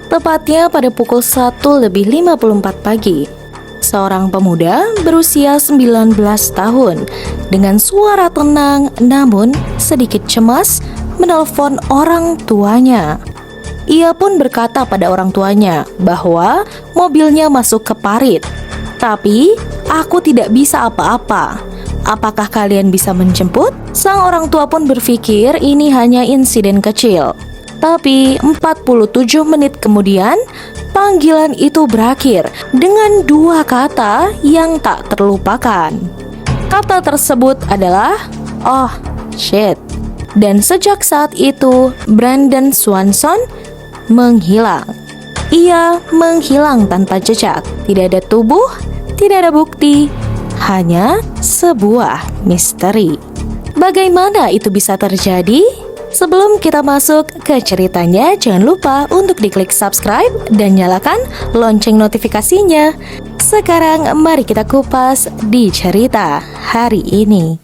Tepatnya pada pukul 1:54 pagi, seorang pemuda berusia 19 tahun dengan suara tenang namun sedikit cemas menelpon orang tuanya. Ia pun berkata pada orang tuanya bahwa mobilnya masuk ke parit. "Tapi aku tidak bisa apa-apa. Apakah kalian bisa menjemput?" Sang orang tua pun berpikir ini hanya insiden kecil. Tapi 47 menit kemudian, panggilan itu berakhir dengan dua kata yang tak terlupakan. Kata tersebut adalah, "Oh, shit." Dan sejak saat itu, Brandon Swanson menghilang. Ia menghilang tanpa jejak. Tidak ada tubuh, tidak ada bukti, hanya sebuah misteri. Bagaimana itu bisa terjadi? Sebelum kita masuk ke ceritanya, jangan lupa untuk diklik subscribe dan nyalakan lonceng notifikasinya. Sekarang mari kita kupas di cerita hari ini.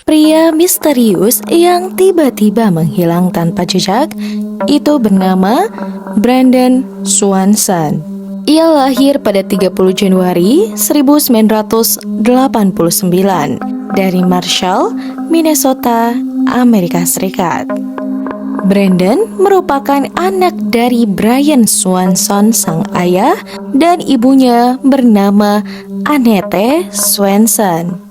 Pria misterius yang tiba-tiba menghilang tanpa jejak itu bernama Brandon Swanson. Ia lahir pada 30 Januari 1989 dari Marshall, Minnesota, Amerika Serikat. Brandon merupakan anak dari Brian Swanson, sang ayah, dan ibunya bernama Annette Swanson.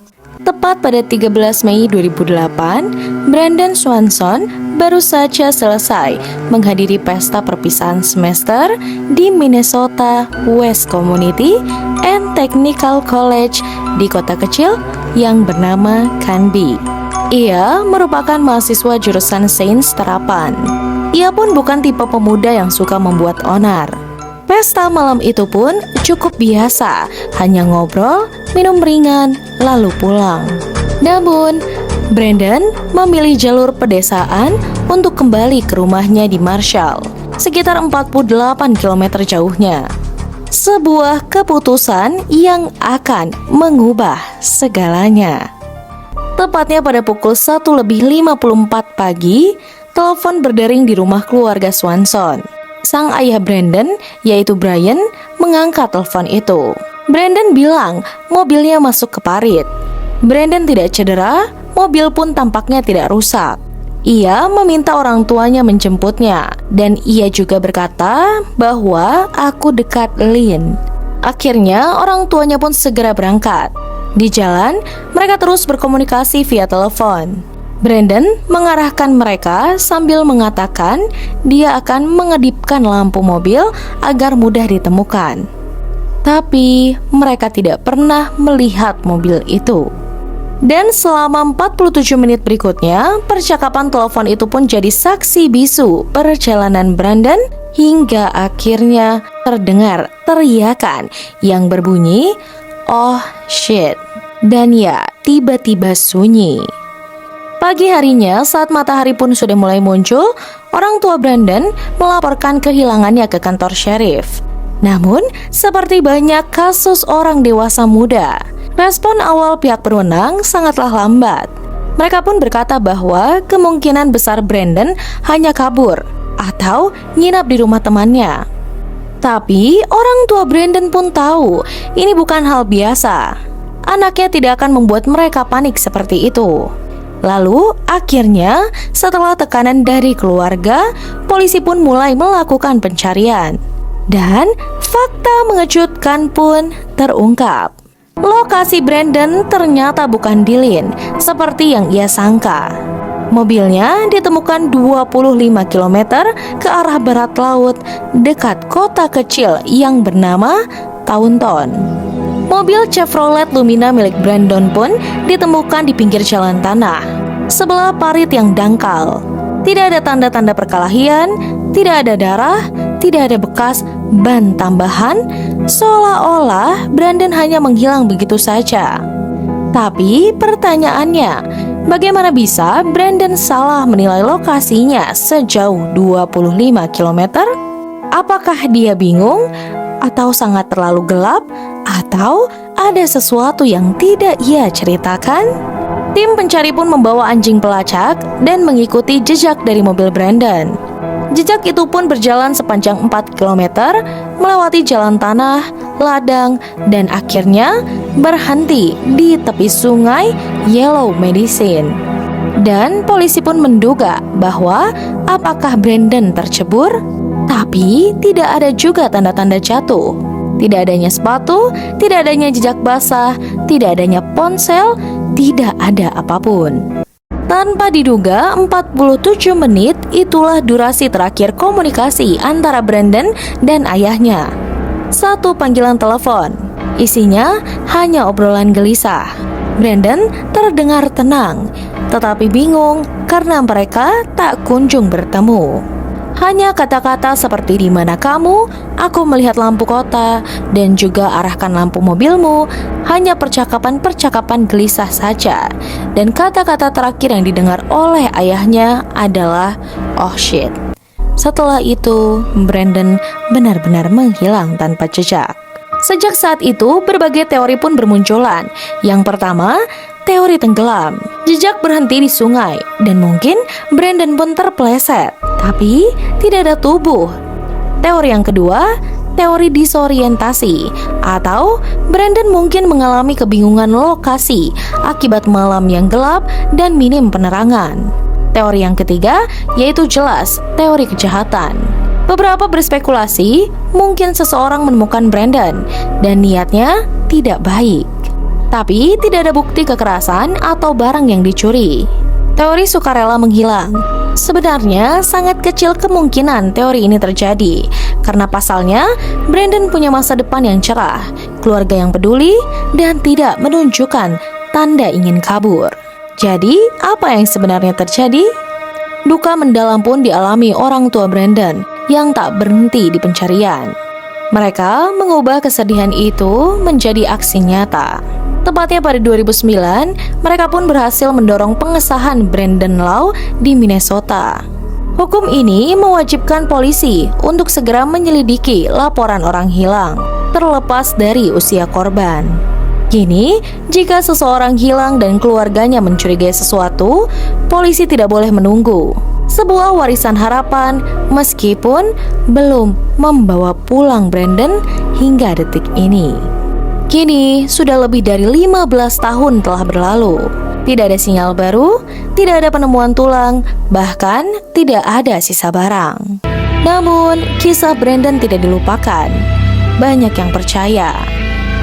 Tepat pada 13 Mei 2008, Brandon Swanson baru saja selesai menghadiri pesta perpisahan semester di Minnesota West Community and Technical College di kota kecil yang bernama Canby. Ia merupakan mahasiswa jurusan Sains Terapan. Ia pun bukan tipe pemuda yang suka membuat onar. Pesta malam itu pun cukup biasa, hanya ngobrol, minum ringan, lalu pulang. Namun, Brandon memilih jalur pedesaan untuk kembali ke rumahnya di Marshall, sekitar 48 km jauhnya. Sebuah keputusan yang akan mengubah segalanya. Tepatnya pada pukul 1:54 pagi, telepon berdering di rumah keluarga Swanson. Sang ayah Brandon, yaitu Brian, mengangkat telepon itu. Brandon bilang mobilnya masuk ke parit. Brandon tidak cedera, mobil pun tampaknya tidak rusak. Ia meminta orang tuanya menjemputnya, dan ia juga berkata bahwa aku dekat Lynn. Akhirnya orang tuanya pun segera berangkat. Di jalan, mereka terus berkomunikasi via telepon. Brandon mengarahkan mereka sambil mengatakan dia akan mengedipkan lampu mobil agar mudah ditemukan. Tapi mereka tidak pernah melihat mobil itu. Dan selama 47 menit berikutnya, percakapan telepon itu pun jadi saksi bisu perjalanan Brandon hingga akhirnya terdengar teriakan yang berbunyi, "Oh shit." Dan ya, tiba-tiba sunyi. Pagi harinya, saat matahari pun sudah mulai muncul, orang tua Brandon melaporkan kehilangannya ke kantor sheriff. Namun, seperti banyak kasus orang dewasa muda, respon awal pihak berwenang sangatlah lambat. Mereka pun berkata bahwa kemungkinan besar Brandon hanya kabur atau nginap di rumah temannya. Tapi, orang tua Brandon pun tahu ini bukan hal biasa. Anaknya tidak akan membuat mereka panik seperti itu. Lalu, akhirnya, setelah tekanan dari keluarga, polisi pun mulai melakukan pencarian. Dan, fakta mengejutkan pun terungkap. Lokasi Brandon ternyata bukan di Lynn, seperti yang ia sangka. Mobilnya ditemukan 25 km ke arah barat laut, dekat kota kecil yang bernama Taunton. Mobil Chevrolet Lumina milik Brandon pun ditemukan di pinggir jalan tanah, sebelah parit yang dangkal. Tidak ada tanda-tanda perkelahian, tidak ada darah, tidak ada bekas ban tambahan, seolah-olah Brandon hanya menghilang begitu saja. Tapi pertanyaannya, bagaimana bisa Brandon salah menilai lokasinya sejauh 25 km? Apakah dia bingung? Atau sangat terlalu gelap, atau ada sesuatu yang tidak ia ceritakan? Tim pencari pun membawa anjing pelacak dan mengikuti jejak dari mobil Brandon. Jejak itu pun berjalan sepanjang 4 km, melewati jalan tanah, ladang, dan akhirnya berhenti di tepi sungai Yellow Medicine. Dan polisi pun menduga bahwa apakah Brandon tercebur? Tapi tidak ada juga tanda-tanda jatuh. Tidak adanya sepatu, tidak adanya jejak basah, tidak adanya ponsel, tidak ada apapun. Tanpa diduga, 47 menit itulah durasi terakhir komunikasi antara Brandon dan ayahnya. Satu panggilan telepon, isinya hanya obrolan gelisah. Brandon terdengar tenang, tetapi bingung karena mereka tak kunjung bertemu. Hanya kata-kata seperti "di mana kamu?", "aku melihat lampu kota", dan juga "arahkan lampu mobilmu", hanya percakapan-percakapan gelisah saja. Dan kata-kata terakhir yang didengar oleh ayahnya adalah "oh shit". Setelah itu, Brandon benar-benar menghilang tanpa jejak. Sejak saat itu, berbagai teori pun bermunculan. Yang pertama, teori tenggelam. Jejak berhenti di sungai, dan mungkin Brandon pun terpeleset, tapi tidak ada tubuh. Teori yang kedua, teori disorientasi, atau Brandon mungkin mengalami kebingungan lokasi akibat malam yang gelap dan minim penerangan. Teori yang ketiga, yaitu jelas teori kejahatan. Beberapa berspekulasi, mungkin seseorang menemukan Brandon dan niatnya tidak baik. Tapi tidak ada bukti kekerasan atau barang yang dicuri. Teori sukarela menghilang. Sebenarnya sangat kecil kemungkinan teori ini terjadi, karena pasalnya Brandon punya masa depan yang cerah, keluarga yang peduli, dan tidak menunjukkan tanda ingin kabur. Jadi, apa yang sebenarnya terjadi? Duka mendalam pun dialami orang tua Brandon yang tak berhenti di pencarian. Mereka mengubah kesedihan itu menjadi aksi nyata. Tepatnya pada 2009, mereka pun berhasil mendorong pengesahan Brandon Law di Minnesota. Hukum ini mewajibkan polisi untuk segera menyelidiki laporan orang hilang, terlepas dari usia korban. Kini, jika seseorang hilang dan keluarganya mencurigai sesuatu, polisi tidak boleh menunggu. Sebuah warisan harapan meskipun belum membawa pulang Brandon hingga detik ini. Kini sudah lebih dari 15 tahun telah berlalu. Tidak ada sinyal baru, tidak ada penemuan tulang, bahkan tidak ada sisa barang. Namun, kisah Brandon tidak dilupakan. Banyak yang percaya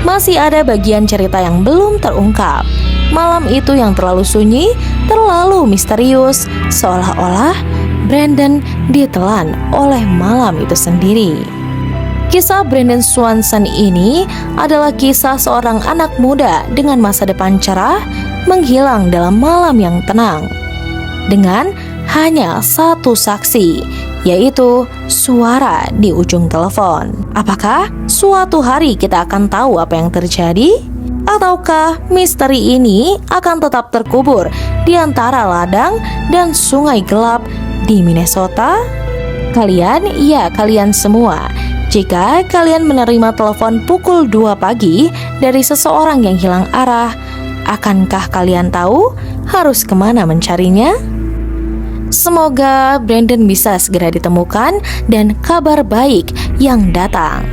masih ada bagian cerita yang belum terungkap. Malam itu yang terlalu sunyi, terlalu misterius, seolah-olah Brandon ditelan oleh malam itu sendiri. Kisah Brandon Swanson ini adalah kisah seorang anak muda dengan masa depan cerah menghilang dalam malam yang tenang, dengan hanya satu saksi, yaitu suara di ujung telepon. Apakah suatu hari kita akan tahu apa yang terjadi? Ataukah misteri ini akan tetap terkubur di antara ladang dan sungai gelap di Minnesota? Kalian semua, jika kalian menerima telepon pukul 2 pagi dari seseorang yang hilang arah, akankah kalian tahu harus kemana mencarinya? Semoga Brandon bisa segera ditemukan dan kabar baik yang datang.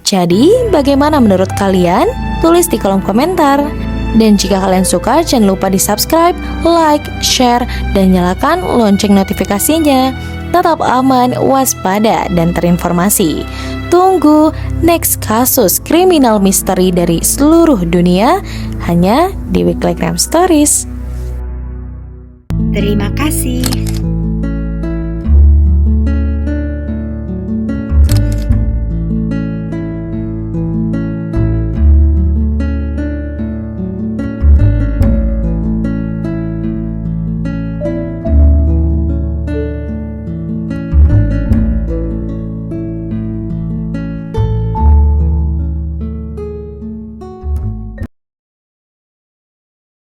Jadi, bagaimana menurut kalian? Tulis di kolom komentar. Dan jika kalian suka, jangan lupa di subscribe, like, share, dan nyalakan lonceng notifikasinya. Tetap aman, waspada, dan terinformasi. Tunggu next kasus kriminal misteri dari seluruh dunia hanya di Weekly Crime Stories. Terima kasih.